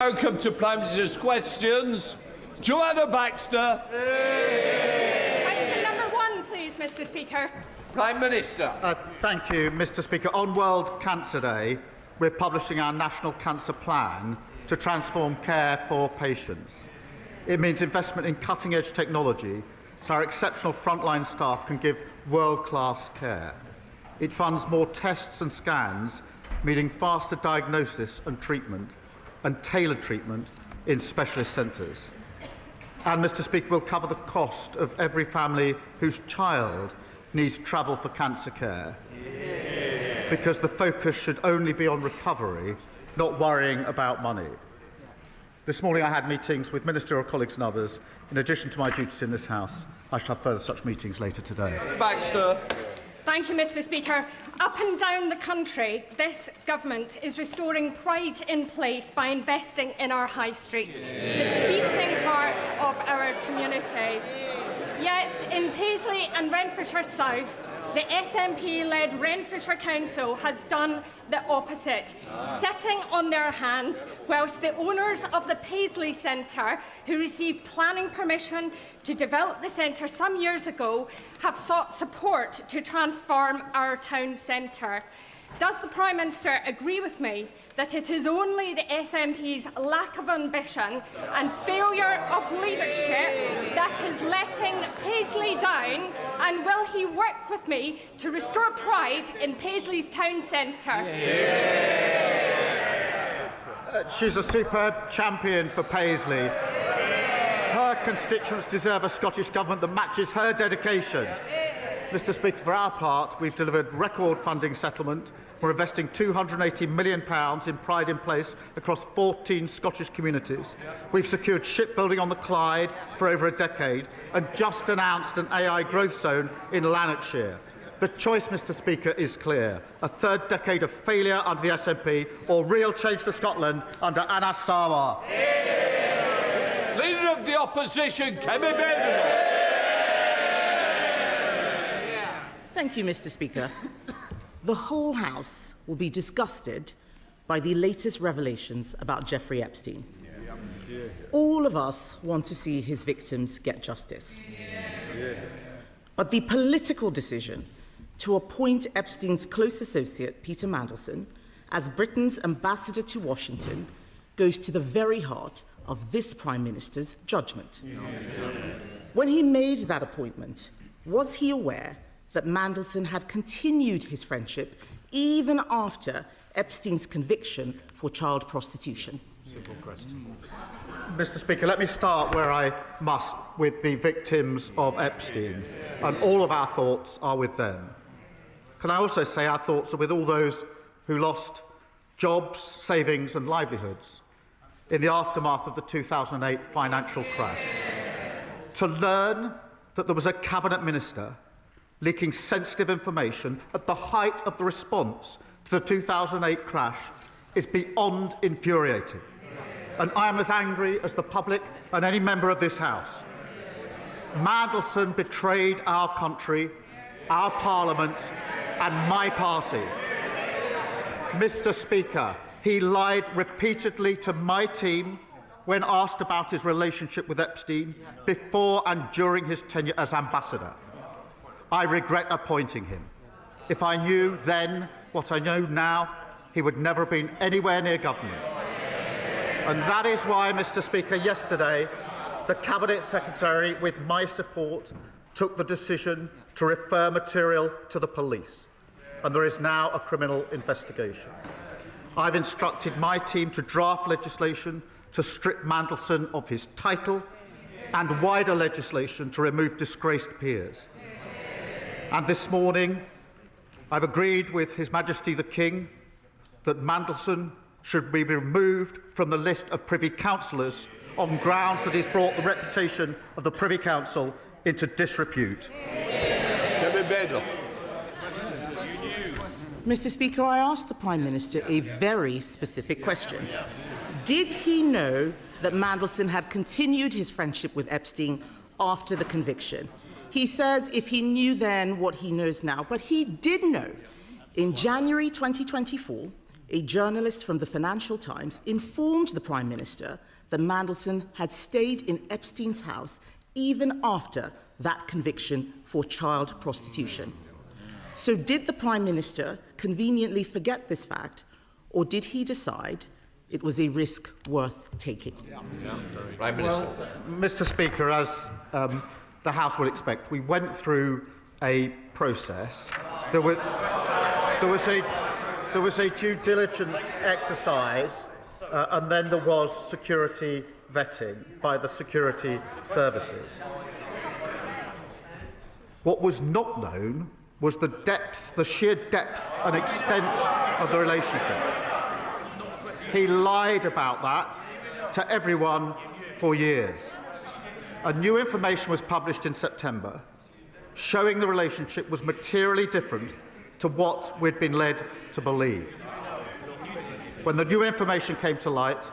Welcome to Prime Minister's questions. Joanna Baxter. Question number 1, please, Mr. Speaker. Prime Minister. Thank you, Mr. Speaker. On World Cancer Day, we're publishing our National Cancer Plan to transform care for patients. It means investment in cutting-edge technology so our exceptional frontline staff can give world-class care. It funds more tests and scans, meaning faster diagnosis and treatment, and tailored treatment in specialist centres. And, Mr. Speaker, will cover the cost of every family whose child needs travel for cancer care, because the focus should only be on recovery, not worrying about money. This morning I had meetings with ministerial colleagues and others. In addition to my duties in this House, I shall have further such meetings later today. Baxter. Thank you, Mr. Speaker. Up and down the country, this government is restoring pride in place by investing in our high streets, the beating heart of our communities. Yet, in Paisley and Renfrewshire South, the SNP-led Renfrewshire Council has done the opposite, sitting on their hands whilst the owners of the Paisley Centre, who received planning permission to develop the centre some years ago, have sought support to transform our town centre. Does the Prime Minister agree with me that it is only the SNP's lack of ambition and failure of leadership that is letting Paisley down, and will he work with me to restore pride in Paisley's town centre? She's a superb champion for Paisley. Her constituents deserve a Scottish Government that matches her dedication. Mr. Speaker, for our part, we've delivered record funding settlement. We're investing £280 million in Pride in Place across 14 Scottish communities. We've secured shipbuilding on the Clyde for over a decade and just announced an AI growth zone in Lanarkshire. The choice, Mr. Speaker, is clear. A third decade of failure under the SNP or real change for Scotland under Anna Sarwar. Leader of the Opposition, Kemi Bedwell. Thank you, Mr. Speaker. The whole House will be disgusted by the latest revelations about Jeffrey Epstein. All of us want to see his victims get justice. But the political decision to appoint Epstein's close associate, Peter Mandelson, as Britain's ambassador to Washington goes to the very heart of this Prime Minister's judgment. When he made that appointment, was he aware that Mandelson had continued his friendship even after Epstein's conviction for child prostitution? Simple question. Mr. Speaker, let me start where I must, with the victims of Epstein, and all of our thoughts are with them. Can I also say our thoughts are with all those who lost jobs, savings and livelihoods in the aftermath of the 2008 financial crash. To learn that there was a cabinet minister leaking sensitive information at the height of the response to the 2008 crash is beyond infuriating. And I am as angry as the public and any member of this House. Mandelson betrayed our country, our Parliament and my party. Mr. Speaker, he lied repeatedly to my team when asked about his relationship with Epstein before and during his tenure as ambassador. I regret appointing him. If I knew then what I know now, he would never have been anywhere near government. And that is why, Mr. Speaker, yesterday, the Cabinet Secretary, with my support, took the decision to refer material to the police. And there is now a criminal investigation. I've instructed my team to draft legislation to strip Mandelson of his title and wider legislation to remove disgraced peers. And this morning, I've agreed with His Majesty the King that Mandelson should be removed from the list of Privy Councillors on grounds that he's brought the reputation of the Privy Council into disrepute. Mr. Speaker, I asked the Prime Minister a very specific question. Did he know that Mandelson had continued his friendship with Epstein after the conviction? He says if he knew then what he knows now, but he did know. In January 2024, a journalist from the Financial Times informed the Prime Minister that Mandelson had stayed in Epstein's house even after that conviction for child prostitution. So did the Prime Minister conveniently forget this fact, or did he decide it was a risk worth taking? Prime Minister. Well, Mr. Speaker, as the House would expect, we went through a process. There was a due diligence exercise, and then there was security vetting by the security services. What was not known was the depth, the sheer depth and extent of the relationship. He lied about that to everyone for years. And new information was published in September showing the relationship was materially different to what we'd been led to believe. When the new information came to light,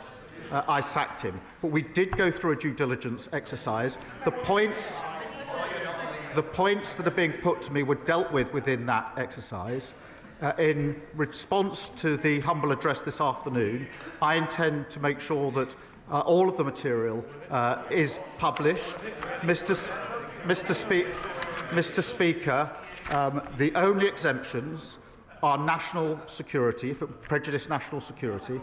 I sacked him. But we did go through a due diligence exercise. The points that are being put to me were dealt with within that exercise. In response to the humble address this afternoon, I intend to make sure that all of the material is published. Mr. Speaker, the only exemptions are national security, if it would prejudice national security.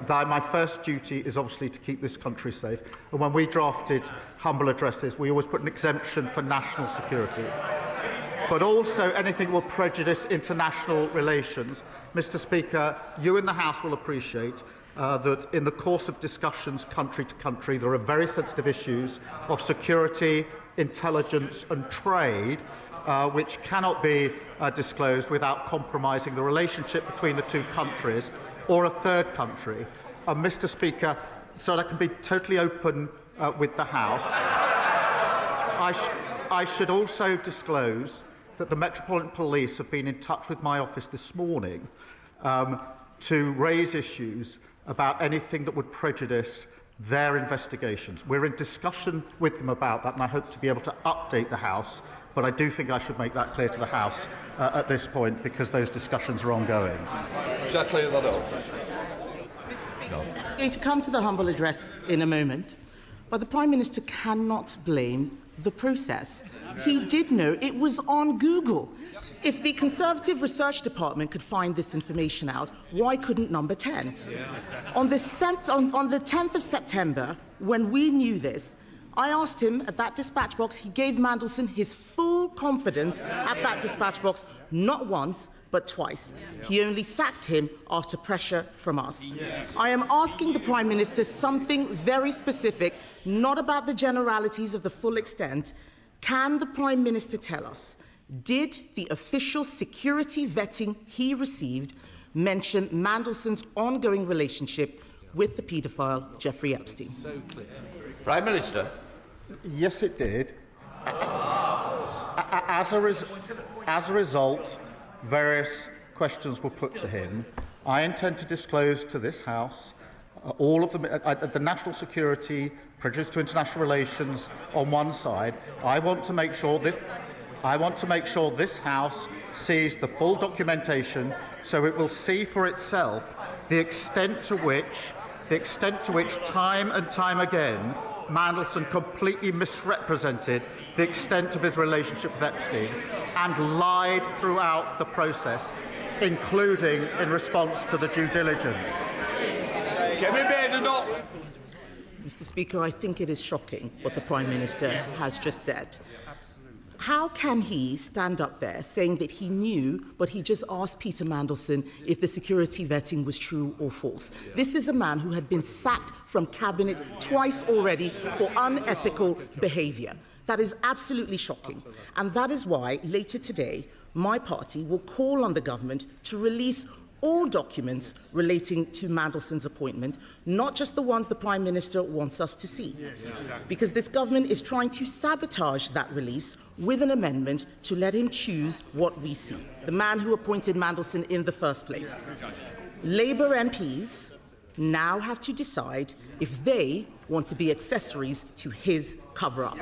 My first duty is obviously to keep this country safe. And when we drafted humble addresses, we always put an exemption for national security. But also anything will prejudice international relations. Mr. Speaker, you in the House will appreciate that in the course of discussions country to country, there are very sensitive issues of security, intelligence and trade which cannot be disclosed without compromising the relationship between the two countries or a third country. Mr. Speaker, so that I can be totally open with the House, I should also disclose that the Metropolitan Police have been in touch with my office this morning to raise issues about anything that would prejudice their investigations. We're in discussion with them about that, and I hope to be able to update the House, but I do think I should make that clear to the House at this point, because those discussions are ongoing. Shall I clear that up? I'm going to come to the humble address in a moment, but the Prime Minister cannot blame the process. He did know it was on Google. If the Conservative Research Department could find this information out, why couldn't Number 10? On the 10th of September, when we knew this, I asked him at that dispatch box, he gave Mandelson his full confidence at that dispatch box, not once, but twice. He only sacked him after pressure from us. I am asking the Prime Minister something very specific, not about the generalities of the full extent. Can the Prime Minister tell us, did the official security vetting he received mention Mandelson's ongoing relationship with the paedophile Jeffrey Epstein? So clear. Prime Minister. Yes, it did. As a result, various questions were put to him. I intend to disclose to this House all of them, the national security, prejudice to international relations on one side. I want to make sure this House sees the full documentation, so it will see for itself the extent to which time and time again Mandelson completely misrepresented the extent of his relationship with Epstein and lied throughout the process, including in response to the due diligence. Mr. Speaker, I think it is shocking what the Prime Minister has just said. How can he stand up there saying that he knew, but he just asked Peter Mandelson if the security vetting was true or false? This is a man who had been sacked from cabinet twice already for unethical behaviour. That is absolutely shocking. And that is why later today, my party will call on the government to release all documents relating to Mandelson's appointment, not just the ones the Prime Minister wants us to see. Because this government is trying to sabotage that release with an amendment to let him choose what we see, the man who appointed Mandelson in the first place. Labour MPs now have to decide if they want to be accessories to his cover-up.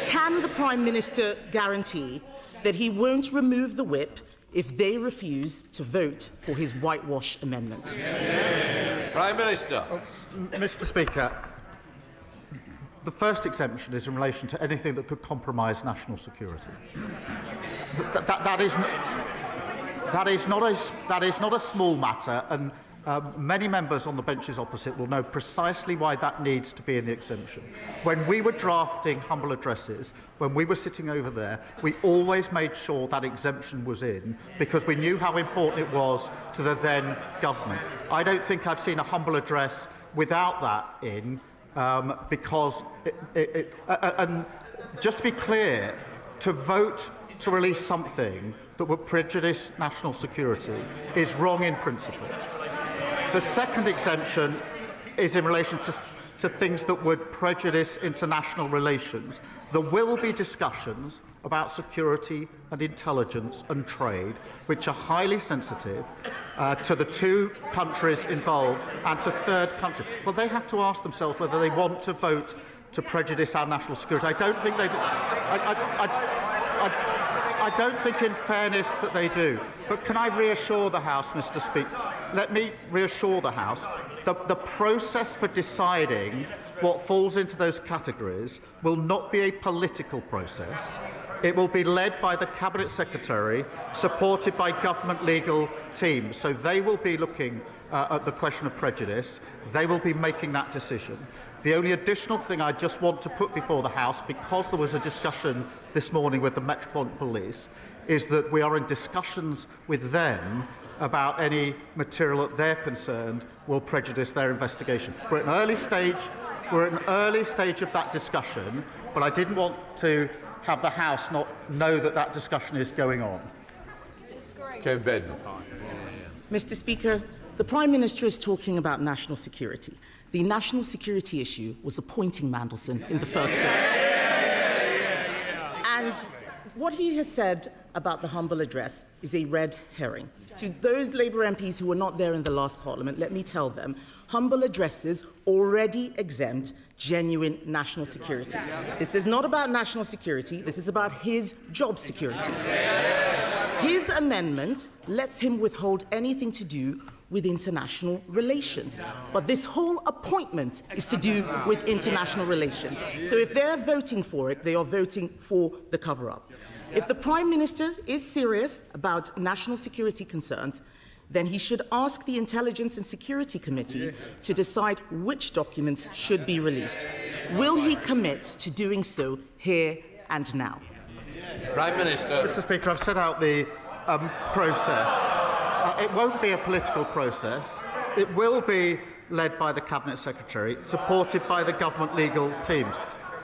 Can the Prime Minister guarantee that he won't remove the whip if they refuse to vote for his whitewash amendment. Prime Minister. Mr. Speaker, the first exemption is in relation to anything that could compromise national security. That is not a small matter, and many members on the benches opposite will know precisely why that needs to be in the exemption. When we were drafting humble addresses, when we were sitting over there, we always made sure that exemption was in because we knew how important it was to the then government. I don't think I've seen a humble address without that in, because and just to be clear, to vote to release something that would prejudice national security is wrong in principle. The second exemption is in relation to things that would prejudice international relations. There will be discussions about security and intelligence and trade, which are highly sensitive to the two countries involved and to third countries. Well, they have to ask themselves whether they want to vote to prejudice our national security. I don't think they do. I don't think, in fairness, that they do. But can I reassure the House, Mr. Speaker? Let me reassure the House that the process for deciding what falls into those categories will not be a political process. It will be led by the Cabinet Secretary, supported by government legal teams. So they will be looking at the question of prejudice. They will be making that decision. The only additional thing I just want to put before the House, because there was a discussion this morning with the Metropolitan Police, is that we are in discussions with them about any material that they're concerned will prejudice their investigation. We're at an early stage of that discussion, but I didn't want to have the House not know that that discussion is going on. Mr. Speaker, the Prime Minister is talking about national security. The national security issue was appointing Mandelson in the first place. And what he has said about the humble address is a red herring. To those Labour MPs who were not there in the last Parliament, let me tell them, humble addresses already exempt genuine national security. This is not about national security, this is about his job security. His amendment lets him withhold anything to do with international relations. But this whole appointment is to do with international relations. So if they're voting for it, they are voting for the cover-up. If the Prime Minister is serious about national security concerns, then he should ask the Intelligence and Security Committee to decide which documents should be released. Will he commit to doing so here and now? Prime Minister. Mr. Speaker, I've set out the process. It won't be a political process. It will be led by the Cabinet Secretary, supported by the government legal teams.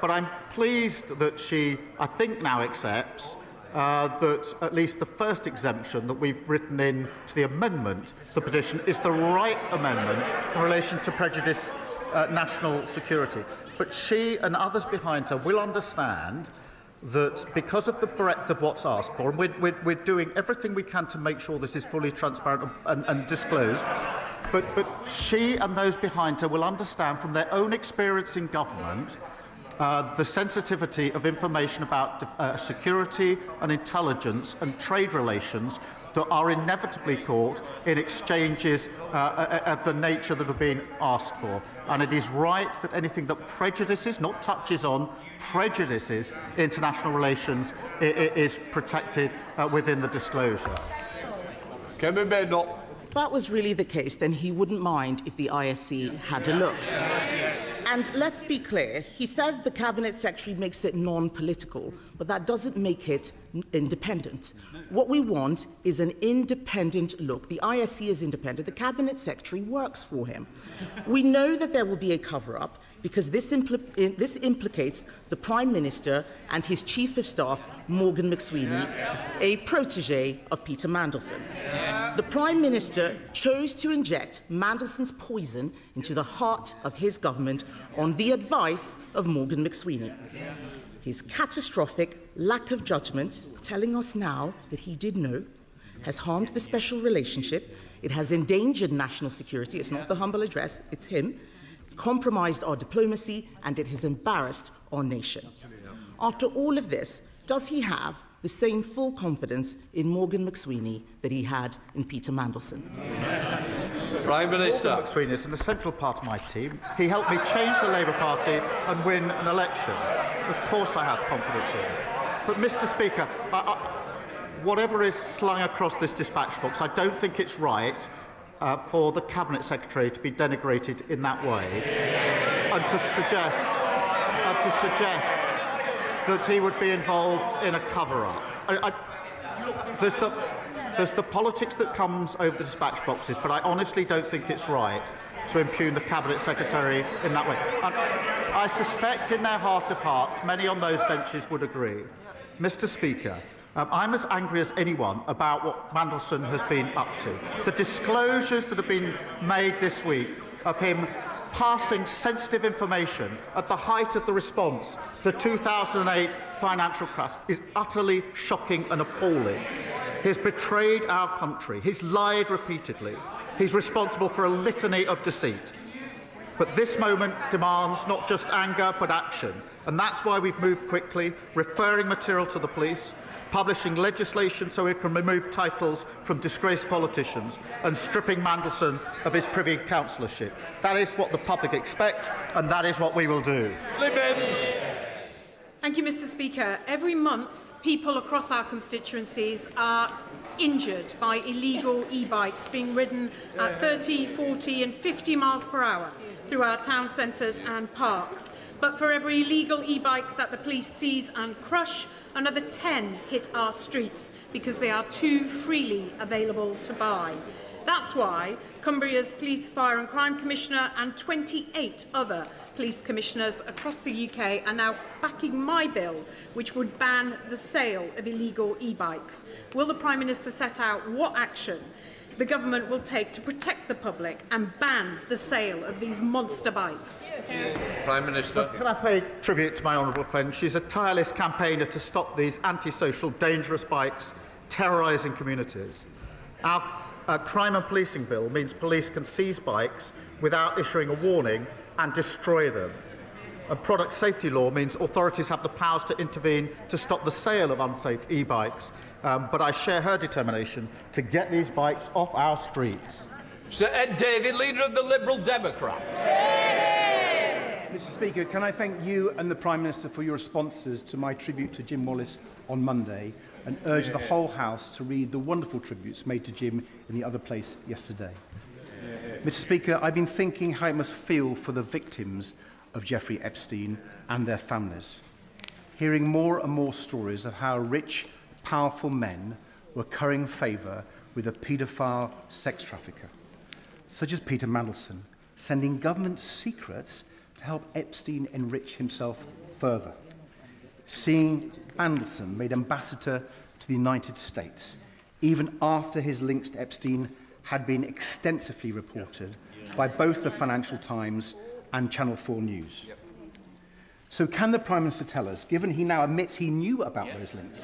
But I'm pleased that she, I think, now accepts that at least the first exemption that we've written in to the amendment to the petition is the right amendment in relation to prejudice national security. But she and others behind her will understand that because of the breadth of what's asked for, and we're doing everything we can to make sure this is fully transparent and disclosed, but she and those behind her will understand from their own experience in government the sensitivity of information about security and intelligence and trade relations that are inevitably caught in exchanges of the nature that have been asked for. And it is right that anything that prejudices, not touches on, prejudices international relations is protected within the disclosure. If that was really the case, then he wouldn't mind if the ISC had a look. And let's be clear, he says the Cabinet Secretary makes it non-political, but that doesn't make it independent. What we want is an independent look. The ISC is independent. The Cabinet Secretary works for him. We know that there will be a cover-up because this implicates the Prime Minister and his Chief of Staff, Morgan McSweeney, a protege of Peter Mandelson. The Prime Minister chose to inject Mandelson's poison into the heart of his government on the advice of Morgan McSweeney. His catastrophic lack of judgment, telling us now that he did know, has harmed the special relationship. It has endangered national security. It's not the humble address, it's him. It's compromised our diplomacy, and it has embarrassed our nation. After all of this, does he have the same full confidence in Morgan McSweeney that he had in Peter Mandelson. Prime Minister. Morgan McSweeney is an essential part of my team. He helped me change the Labour Party and win an election. Of course I have confidence in him. But, Mr Speaker, whatever is slung across this dispatch box, I don't think it's right for the Cabinet Secretary to be denigrated in that way and to suggest that he would be involved in a cover-up. There's the politics that comes over the dispatch boxes, but I honestly don't think it's right to impugn the Cabinet Secretary in that way. And I suspect in their heart of hearts, many on those benches would agree. Mr Speaker, I'm as angry as anyone about what Mandelson has been up to. The disclosures that have been made this week of him passing sensitive information at the height of the response to the 2008 financial crash is utterly shocking and appalling. He's betrayed our country. He's lied repeatedly. He's responsible for a litany of deceit. But this moment demands not just anger, but action. And that's why we've moved quickly, referring material to the police, publishing legislation so we can remove titles from disgraced politicians, and stripping Mandelson of his Privy Councillorship. That is what the public expect, and that is what we will do. Libins. Thank you, Mr Speaker. Every month, people across our constituencies are injured by illegal e-bikes being ridden at 30, 40 and 50 miles per hour through our town centres and parks. But for every illegal e-bike that the police seize and crush, another 10 hit our streets because they are too freely available to buy. That's why Cumbria's Police, Fire and Crime Commissioner and 28 other police commissioners across the UK are now backing my bill, which would ban the sale of illegal e-bikes. Will the Prime Minister set out what action the government will take to protect the public and ban the sale of these monster bikes? Prime Minister. Can I pay tribute to my honourable friend? She's a tireless campaigner to stop these antisocial, dangerous bikes terrorising communities. Our crime and policing bill means police can seize bikes without issuing a warning and destroy them. And product safety law means authorities have the powers to intervene to stop the sale of unsafe e-bikes. But I share her determination to get these bikes off our streets. Sir Ed Davey, Leader of the Liberal Democrats. Mr Speaker, can I thank you and the Prime Minister for your responses to my tribute to Jim Wallace on Monday, and urge the whole House to read the wonderful tributes made to Jim in the other place yesterday. Mr Speaker, I've been thinking how it must feel for the victims of Jeffrey Epstein and their families, hearing more and more stories of how rich, powerful men were currying favour with a paedophile sex trafficker, such as Peter Mandelson, sending government secrets to help Epstein enrich himself further. Seeing Mandelson made ambassador to the United States, even after his links to Epstein had been extensively reported by both the Financial Times and Channel 4 News. So can the Prime Minister tell us, given he now admits he knew about those links,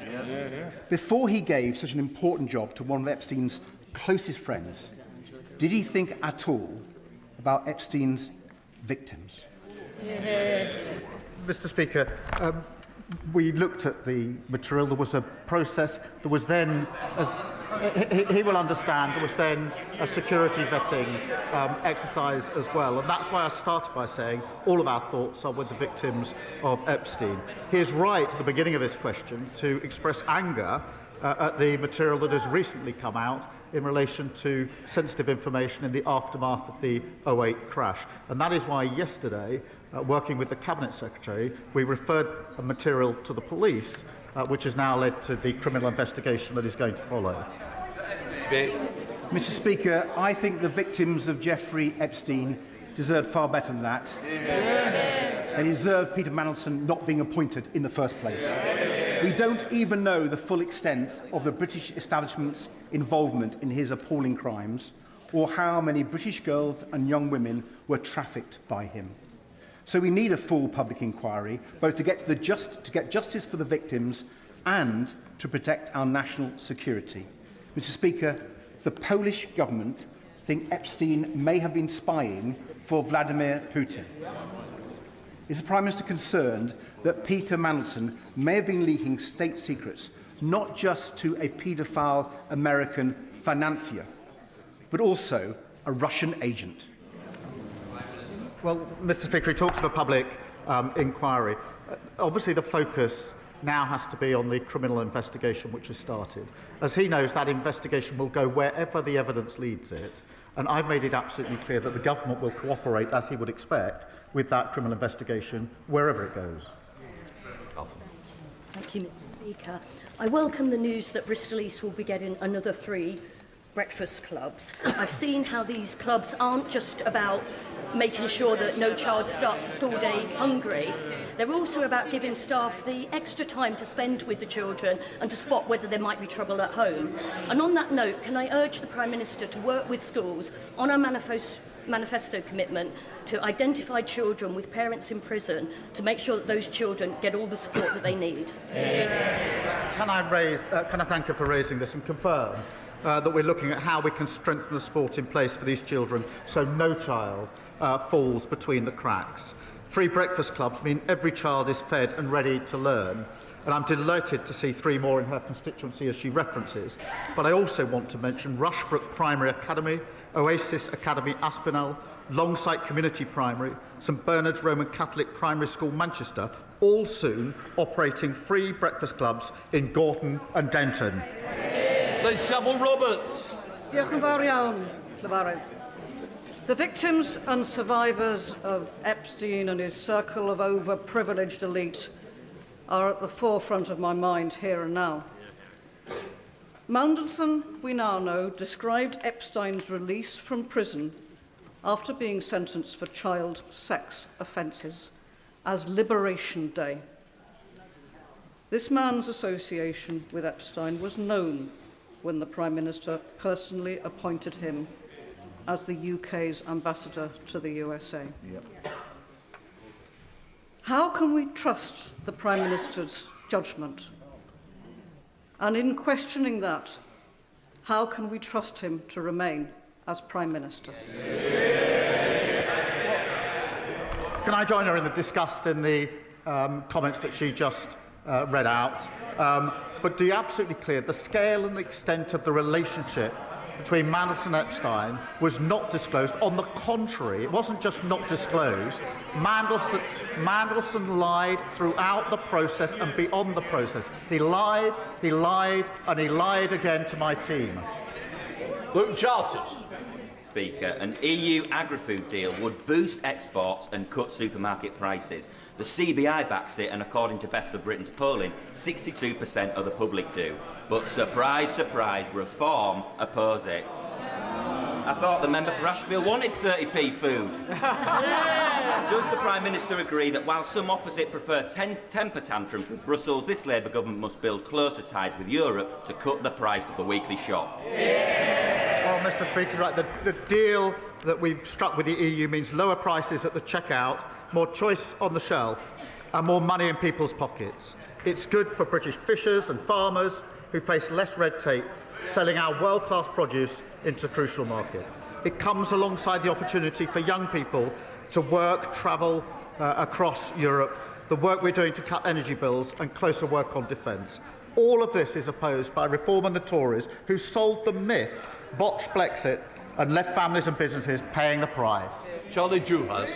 before he gave such an important job to one of Epstein's closest friends, did he think at all about Epstein's victims? Mr Speaker, we looked at the material. There was a process. There was then, as he will understand, there was then a security vetting exercise as well. And that's why I started by saying all of our thoughts are with the victims of Epstein. He is right at the beginning of his question to express anger at the material that has recently come out in relation to sensitive information in the aftermath of the 2008 crash. And that is why yesterday, working with the Cabinet Secretary, we referred a material to the police, which has now led to the criminal investigation that is going to follow. Mr Speaker, I think the victims of Jeffrey Epstein deserved far better than that. They deserve Peter Mandelson not being appointed in the first place. We don't even know the full extent of the British establishment's involvement in his appalling crimes, or how many British girls and young women were trafficked by him. So we need a full public inquiry, both to get justice for the victims and to protect our national security. Mr Speaker, the Polish government think Epstein may have been spying for Vladimir Putin. Is the Prime Minister concerned that Peter Mandelson may have been leaking state secrets not just to a paedophile American financier, but also a Russian agent? Well, Mr. Speaker, he talks of a public inquiry. Obviously, the focus now has to be on the criminal investigation which has started. As he knows, that investigation will go wherever the evidence leads it, and I've made it absolutely clear that the government will cooperate, as he would expect, with that criminal investigation wherever it goes. Thank you, Mr. Speaker. I welcome the news that Bristol East will be getting another 3 breakfast clubs. I've seen how these clubs aren't just about making sure that no child starts the school day hungry. They're also about giving staff the extra time to spend with the children and to spot whether there might be trouble at home. And on that note, can I urge the Prime Minister to work with schools on our manifesto commitment to identify children with parents in prison to make sure that those children get all the support that they need? Can I thank her for raising this and confirm that we're looking at how we can strengthen the support in place for these children so no child falls between the cracks. Free breakfast clubs mean every child is fed and ready to learn, and I'm delighted to see 3 more in her constituency as she references. But I also want to mention Rushbrook Primary Academy, Oasis Academy Aspinall, Longsight Community Primary, St Bernard's Roman Catholic Primary School Manchester, all soon operating free breakfast clubs in Gorton and Denton. There's Savile Roberts. Diolch yn fawr iawn, Llyfarydd. The victims and survivors of Epstein and his circle of overprivileged elite are at the forefront of my mind here and now. Mandelson, we now know, described Epstein's release from prison after being sentenced for child sex offences as Liberation Day. This man's association with Epstein was known when the Prime Minister personally appointed him as the UK's ambassador to the USA. Yep. How can we trust the Prime Minister's judgment? And in questioning that, how can we trust him to remain as Prime Minister? Can I join her in the disgust in the comments that she just read out? But to be absolutely clear, the scale and the extent of the relationship between Mandelson-Epstein was not disclosed. On the contrary, it wasn't just not disclosed. Mandelson lied throughout the process and beyond the process. He lied, and he lied again to my team. Luke Charters. Speaker, an EU agri-food deal would boost exports and cut supermarket prices. The CBI backs it, and according to Best for Britain's polling, 62% of the public do. But surprise, surprise, Reform oppose it. I thought the member for Ashfield wanted 30p food. Does the Prime Minister agree that while some opposite prefer temper tantrums with Brussels, this Labour government must build closer ties with Europe to cut the price of the weekly shop? Well, Mr. Speaker, right, the deal that we've struck with the EU means lower prices at the checkout, more choice on the shelf, and more money in people's pockets. It's good for British fishers and farmers who face less red tape, selling our world-class produce into the crucial market. It comes alongside the opportunity for young people to work, travel across Europe, the work we're doing to cut energy bills and closer work on defence. All of this is opposed by Reform and the Tories, who sold the myth, botched Brexit and left families and businesses paying the price. Charlie Juhas.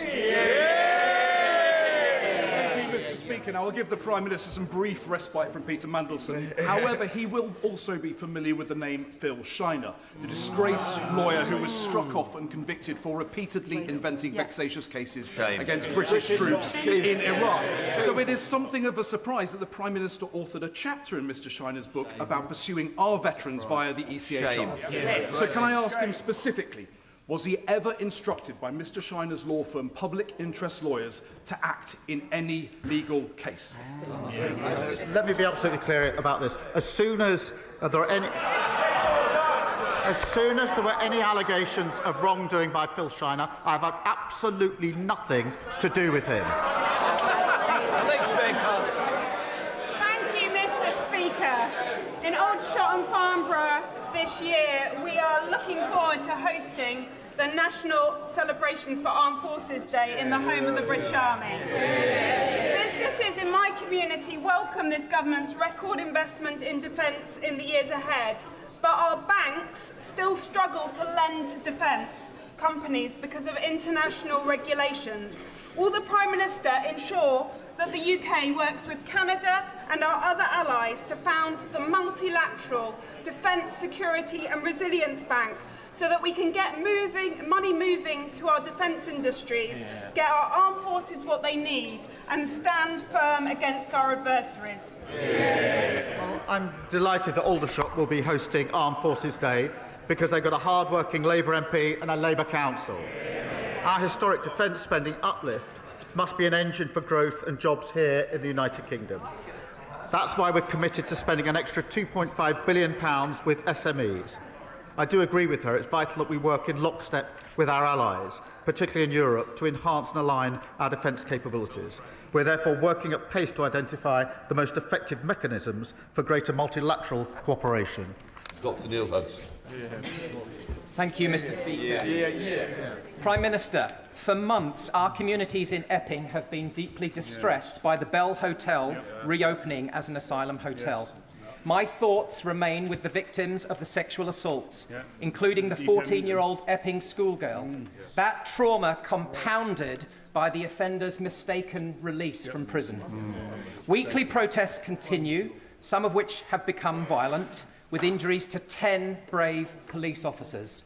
Mr. Speaker, now I'll give the Prime Minister some brief respite from Peter Mandelson. However, he will also be familiar with the name Phil Shiner, the disgraced lawyer who was struck off and convicted for repeatedly inventing vexatious cases against British troops in Iraq. So it is something of a surprise that the Prime Minister authored a chapter in Mr. Shiner's book about pursuing our veterans via the ECHR. So can I ask him specifically, was he ever instructed by Mr. Shiner's law firm, Public Interest Lawyers, to act in any legal case? Let me be absolutely clear about this. As soon as there were any allegations of wrongdoing by Phil Shiner, I've had absolutely nothing to do with him. Thank you, Mr. Speaker. In Aldershot and Farnborough this year, we are looking forward to hosting the National Celebrations for Armed Forces Day in the home of the British Army. Business Businesses in my community welcome this government's record investment in defence in the years ahead, but our banks still struggle to lend to defence companies because of international regulations. Will the Prime Minister ensure that the UK works with Canada and our other allies to found the multilateral Defence, Security and Resilience Bank so that we can get money moving to our defence industries, get our armed forces what they need and stand firm against our adversaries? Well, I'm delighted that Aldershot will be hosting Armed Forces Day because they've got a hard-working Labour MP and a Labour council. Our historic defence spending uplift must be an engine for growth and jobs here in the United Kingdom. That's why we're committed to spending an extra £2.5 billion with SMEs. I do agree with her. It's vital that we work in lockstep with our allies, particularly in Europe, to enhance and align our defence capabilities. We're therefore working at pace to identify the most effective mechanisms for greater multilateral cooperation. Dr. Neil Hudson. Thank you, Mr. Speaker. Prime Minister, for months our communities in Epping have been deeply distressed by the Bell Hotel reopening as an asylum hotel. My thoughts remain with the victims of the sexual assaults, including the 14-year-old Epping schoolgirl. That trauma compounded by the offender's mistaken release from prison. Weekly protests continue, some of which have become violent, with injuries to 10 brave police officers.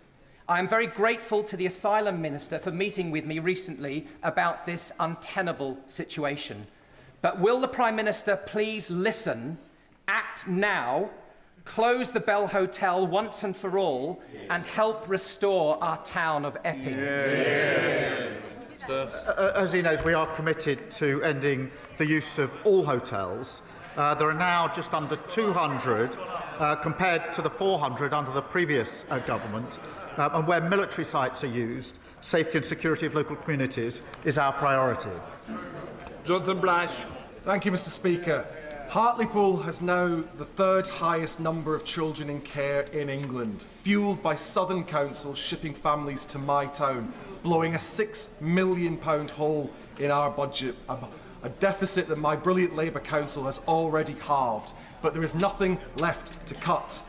I am very grateful to the Asylum Minister for meeting with me recently about this untenable situation. But will the Prime Minister please listen, act now, close the Bell Hotel once and for all, and help restore our town of Epping? As he knows, we are committed to ending the use of all hotels. There are now just under 200 compared to the 400 under the previous government. And where military sites are used, safety and security of local communities is our priority. Jonathan Blash. Thank you, Mr. Speaker. Hartlepool has now the third highest number of children in care in England, fuelled by Southern Council shipping families to my town, blowing a £6 million hole in our budget, a deficit that my brilliant Labour Council has already halved, but there is nothing left to cut.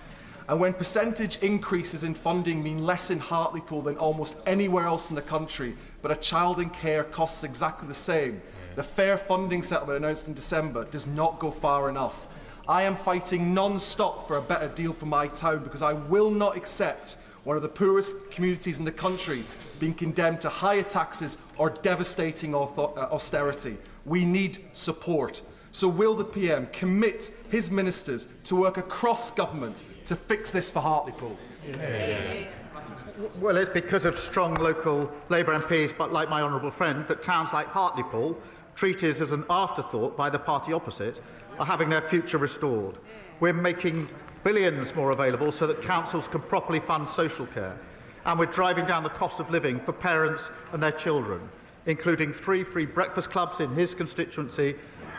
And when percentage increases in funding mean less in Hartlepool than almost anywhere else in the country, but a child in care costs exactly the same, the fair funding settlement announced in December does not go far enough. I am fighting non-stop for a better deal for my town because I will not accept one of the poorest communities in the country being condemned to higher taxes or devastating austerity. We need support. So will the PM commit his ministers to work across government to fix this for Hartlepool? Well, it's because of strong local Labour MPs, but like my honourable friend, that towns like Hartlepool, treated as an afterthought by the party opposite, are having their future restored. We're making billions more available so that councils can properly fund social care. And we're driving down the cost of living for parents and their children, including 3 free breakfast clubs in his constituency,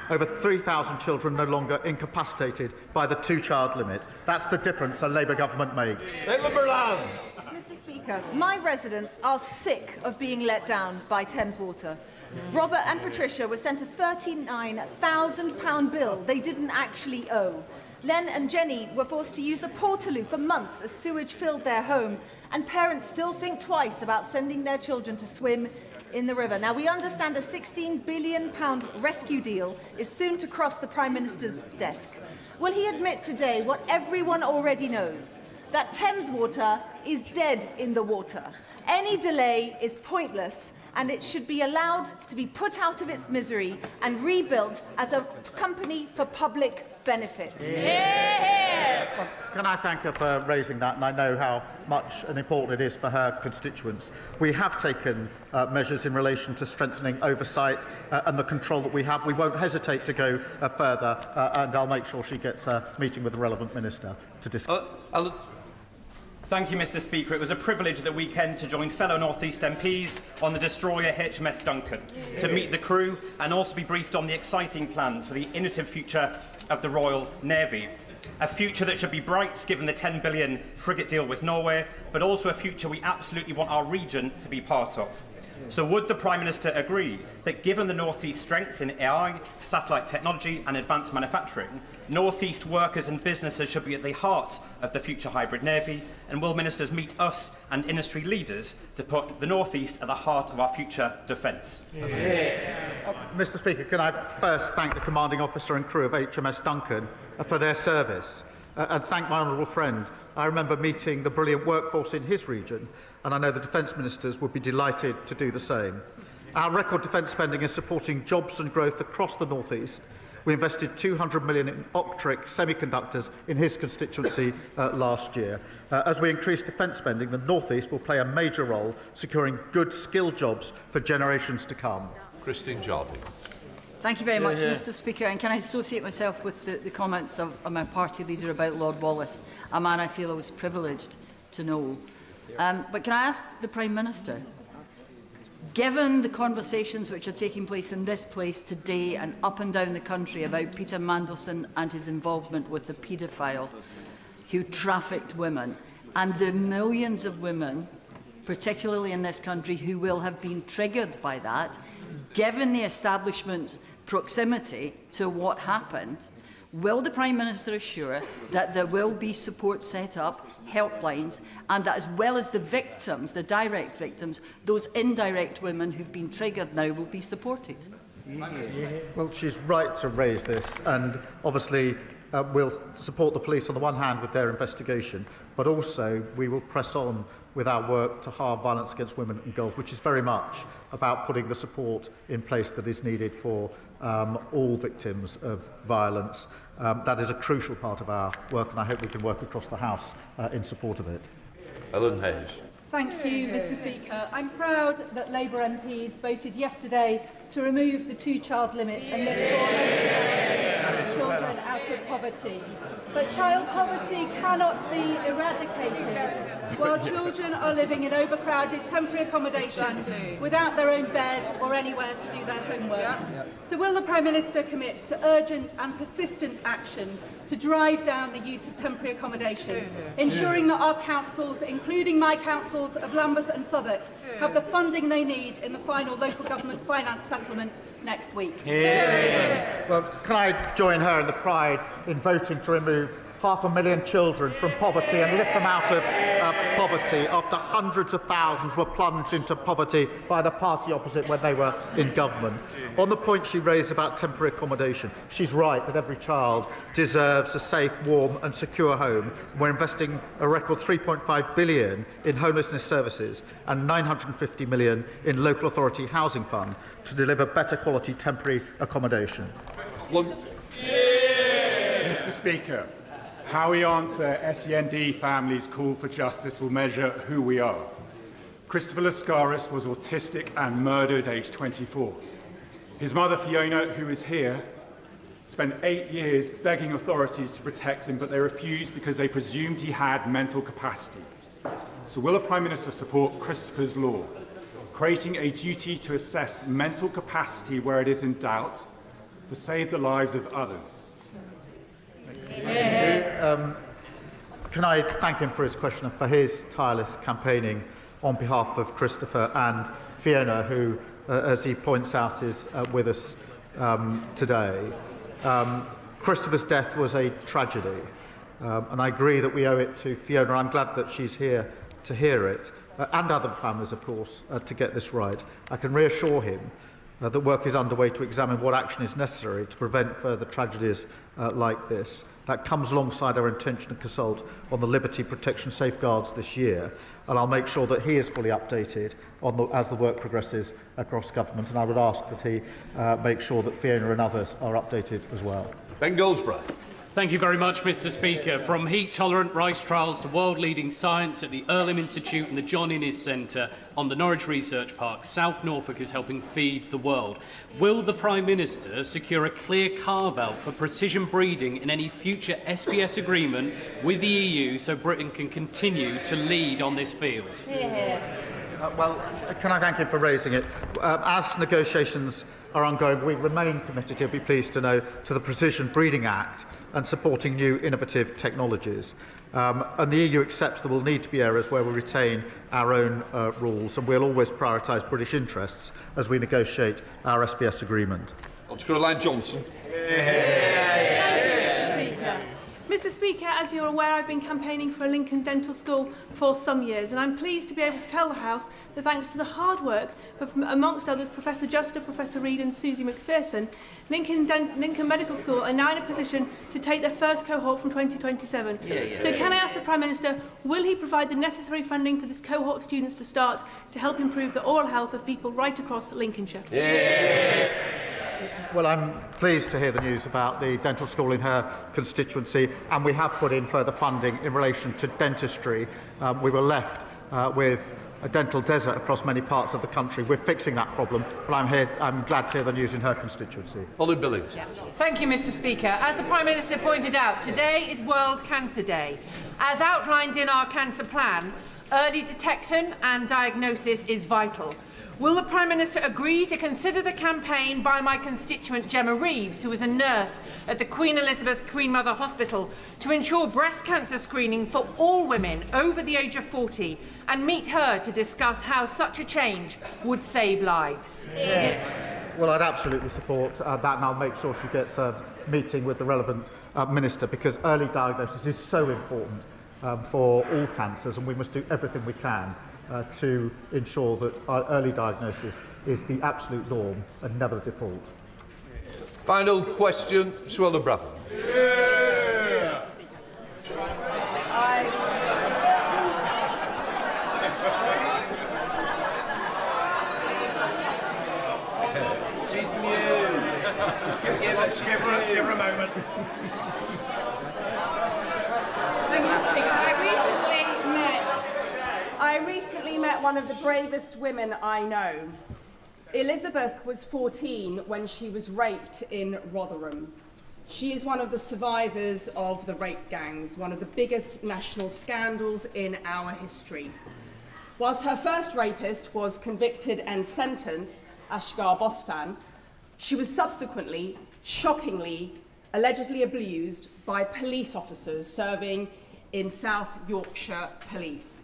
over 3,000 children no longer incapacitated by the 2-child limit. That's the difference a Labour government makes. Mr. Speaker, my residents are sick of being let down by Thames Water. Robert and Patricia were sent a £39,000 bill they didn't actually owe. Len and Jenny were forced to use the Portaloo for months as sewage filled their home, and parents still think twice about sending their children to swim in the river. Now, we understand a £16 billion rescue deal is soon to cross the Prime Minister's desk. Will he admit today what everyone already knows? That Thames Water is dead in the water. Any delay is pointless, and it should be allowed to be put out of its misery and rebuilt as a company for public benefit. Well, can I thank her for raising that, and I know how much and important it is for her constituents. We have taken measures in relation to strengthening oversight and the control that we have. We won't hesitate to go further, and I'll make sure she gets a meeting with the relevant minister to discuss. Thank you, Mr. Speaker. It was a privilege at the weekend to join fellow North East MPs on the destroyer HMS Duncan, to meet the crew and also be briefed on the exciting plans for the innovative future of the Royal Navy. A future that should be bright, given the £10 billion frigate deal with Norway, but also a future we absolutely want our region to be part of. So would the Prime Minister agree that given the North East's strengths in AI, satellite technology and advanced manufacturing, North East workers and businesses should be at the heart of the future hybrid navy? And will ministers meet us and industry leaders to put the North East at the heart of our future defence? Mr. Speaker, can I first thank the commanding officer and crew of HMS Duncan for their service and thank my honourable friend. I remember meeting the brilliant workforce in his region, and I know the defence ministers would be delighted to do the same. Our record defence spending is supporting jobs and growth across the North East. We invested $200 million in Optric semiconductors in his constituency last year. As we increase defence spending, the North East will play a major role securing good skilled jobs for generations to come. Christine Jardine. Thank you very much, Mr. Speaker. And can I associate myself with the comments of my party leader about Lord Wallace, a man I feel I was privileged to know. But can I ask the Prime Minister, given the conversations which are taking place in this place today and up and down the country about Peter Mandelson and his involvement with the paedophile who trafficked women, and the millions of women, particularly in this country, who will have been triggered by that, given the establishment's proximity to what happened, will the Prime Minister assure that there will be support set up, helplines, and that as well as the victims, the direct victims, those indirect women who've been triggered now will be supported? Well, she's right to raise this, and obviously we'll support the police on the one hand with their investigation, but also we will press on with our work to halve violence against women and girls, which is very much about putting the support in place that is needed for all victims of violence. That is a crucial part of our work, and I hope we can work across the House in support of it. Ellen Hayes. Thank you, Mr. Speaker. I'm proud that Labour MPs voted yesterday to remove the two-child limit and lift 400,000 children out of poverty. But child poverty cannot be eradicated while children are living in overcrowded temporary accommodation without their own bed or anywhere to do their homework. So will the Prime Minister commit to urgent and persistent action to drive down the use of temporary accommodation, ensuring that our councils, including my councils of Lambeth and Southwark, have the funding they need in the final local government finance settlement next week? Well, can I join her in the pride in voting to remove 500,000 children from poverty and lift them out of poverty after hundreds of thousands were plunged into poverty by the party opposite when they were in government. On the point she raised about temporary accommodation, she's right that every child deserves a safe, warm and secure home. We're investing a record $3.5 billion in homelessness services and $950 million in local authority housing fund to deliver better quality temporary accommodation. Mr. Speaker, how we answer SEND families' call for justice will measure who we are. Christopher Lascaris was autistic and murdered aged 24. His mother, Fiona, who is here, spent 8 years begging authorities to protect him, but they refused because they presumed he had mental capacity. So will the Prime Minister support Christopher's law, creating a duty to assess mental capacity where it is in doubt to save the lives of others? Can I thank him for his question and for his tireless campaigning on behalf of Christopher and Fiona, who, as he points out, is with us today. Christopher's death was a tragedy, and I agree that we owe it to Fiona. I'm glad that she's here to hear it, and other families, of course, to get this right. I can reassure him that work is underway to examine what action is necessary to prevent further tragedies like this. That comes alongside our intention to consult on the liberty protection safeguards this year, and I'll make sure that he is fully updated on as the work progresses across government, and I would ask that he make sure that Fiona and others are updated as well. Ben Goldsborough. Thank you very much, Mr. Speaker. From heat-tolerant rice trials to world-leading science at the Earlham Institute and the John Innes Centre on the Norwich Research Park, South Norfolk is helping feed the world. Will the Prime Minister secure a clear carve-out for precision breeding in any future SPS agreement with the EU so Britain can continue to lead on this field? Well, can I thank him for raising it? As negotiations are ongoing, we remain committed, he'll be pleased to know, to the Precision Breeding Act and supporting new innovative technologies. And the EU accepts there will need to be areas where we retain our own rules, and we'll always prioritise British interests as we negotiate our SBS agreement. Johnson. Mr. Speaker, as you're aware, I've been campaigning for a Lincoln Dental School for some years, and I'm pleased to be able to tell the House that thanks to the hard work of, amongst others, Professor Juster, Professor Reid and Susie McPherson, Lincoln Medical School are now in a position to take their first cohort from 2027. So can I ask the Prime Minister, will he provide the necessary funding for this cohort of students to start to help improve the oral health of people right across Lincolnshire? Well, I'm pleased to hear the news about the dental school in her constituency, and we have put in further funding in relation to dentistry. We were left with a dental desert across many parts of the country. We're fixing that problem, but I'm glad to hear the news in her constituency. Ollie Billings. Thank you, Mr. Speaker. As the Prime Minister pointed out, today is World Cancer Day. As outlined in our cancer plan, early detection and diagnosis is vital. Will the Prime Minister agree to consider the campaign by my constituent Gemma Reeves, who is a nurse at the Queen Elizabeth Queen Mother Hospital, to ensure breast cancer screening for all women over the age of 40 and meet her to discuss how such a change would save lives? Well, I'd absolutely support that, and I'll make sure she gets a meeting with the relevant minister, because early diagnosis is so important for all cancers, and we must do everything we can to ensure that our early diagnosis is the absolute norm and never the default. Final question, Suella Brabham. She's new. Give her a moment. Thank you, Mr. Speaker. I recently met one of the bravest women I know. Elizabeth was 14 when she was raped in Rotherham. She is one of the survivors of the rape gangs, one of the biggest national scandals in our history. Whilst her first rapist was convicted and sentenced, Ashgar Bostan, she was subsequently, shockingly, allegedly abused by police officers serving in South Yorkshire Police.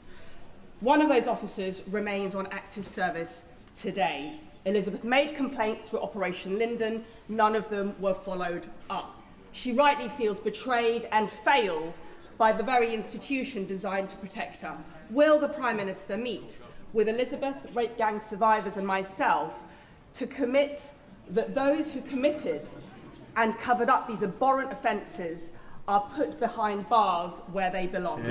One of those officers remains on active service today. Elizabeth made complaint through Operation Linden. None of them were followed up. She rightly feels betrayed and failed by the very institution designed to protect her. Will the Prime Minister meet with Elizabeth, rape gang survivors and myself to commit that those who committed and covered up these abhorrent offences are put behind bars where they belong?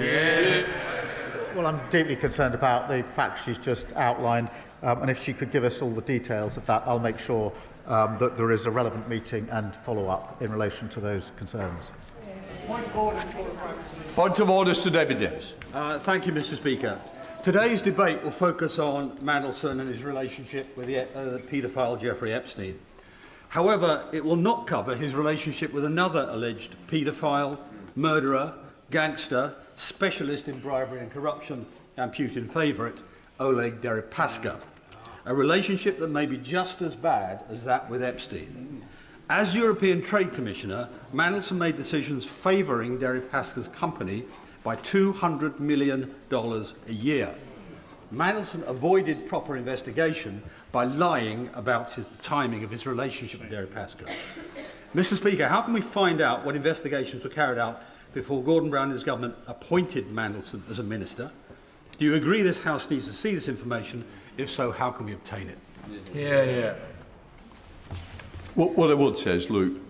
Well, I'm deeply concerned about the facts she's just outlined, and if she could give us all the details of that, I'll make sure that there is a relevant meeting and follow-up in relation to those concerns. Point of order, Sir David Davis. Thank you, Mr. Speaker. Today's debate will focus on Mandelson and his relationship with the paedophile Jeffrey Epstein. However, it will not cover his relationship with another alleged paedophile, murderer, gangster, specialist in bribery and corruption, and Putin favourite, Oleg Deripaska, a relationship that may be just as bad as that with Epstein. As European Trade Commissioner, Mandelson made decisions favouring Deripaska's company by $200 million a year. Mandelson avoided proper investigation by lying about the timing of his relationship with Deripaska. Mr. Speaker, how can we find out what investigations were carried out before Gordon Brown and his government appointed Mandelson as a minister? Do you agree this House needs to see this information? If so, how can we obtain it? What I would say is, Luke,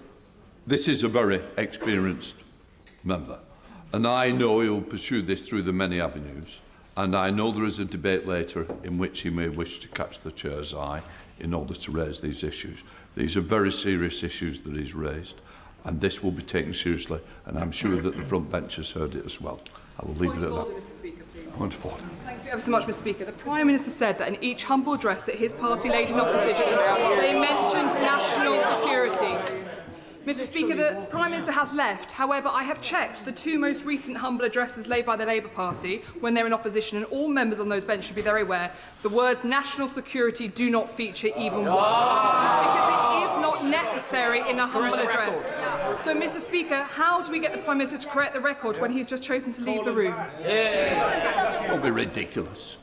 this is a very experienced member, and I know he'll pursue this through the many avenues, and I know there is a debate later in which he may wish to catch the chair's eye in order to raise these issues. These are very serious issues that he's raised, and this will be taken seriously, and I'm sure that the front bench has heard it as well. I will leave it at that. Mr. Speaker, please. Point of order. Thank you ever so much, Mr. Speaker. The Prime Minister said that in each humble address that his party laid in opposition, they mentioned national security. Mr. Speaker, the Prime Minister has left. However, I have checked the two most recent humble addresses laid by the Labour Party when they're in opposition, and all members on those benches should be very aware the words national security do not feature even once. Because it is not necessary in a humble address. So, Mr. Speaker, how do we get the Prime Minister to correct the record when he's just chosen to leave the room? Don't be ridiculous.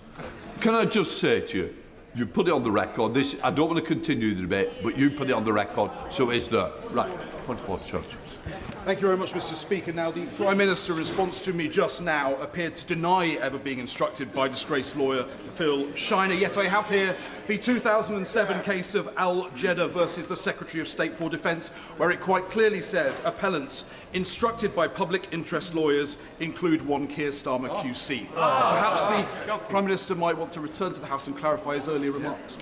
Can I just say to you, you put it on the record. I don't want to continue the debate, but you put it on the record, so it's there. Right. Point for Church. Thank you very much, Mr. Speaker. Now, the Prime Minister, in response to me just now, appeared to deny ever being instructed by disgraced lawyer Phil Shiner. Yet I have here the 2007 case of Al Jeddah versus the Secretary of State for Defence, where it quite clearly says appellants instructed by public interest lawyers include one Keir Starmer QC. Perhaps the Prime Minister might want to return to the House and clarify his earlier remarks.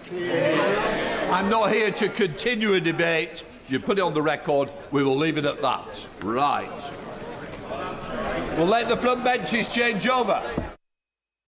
I'm not here to continue a debate. You put it on the record, we will leave it at that. Right. We'll let the front benches change over.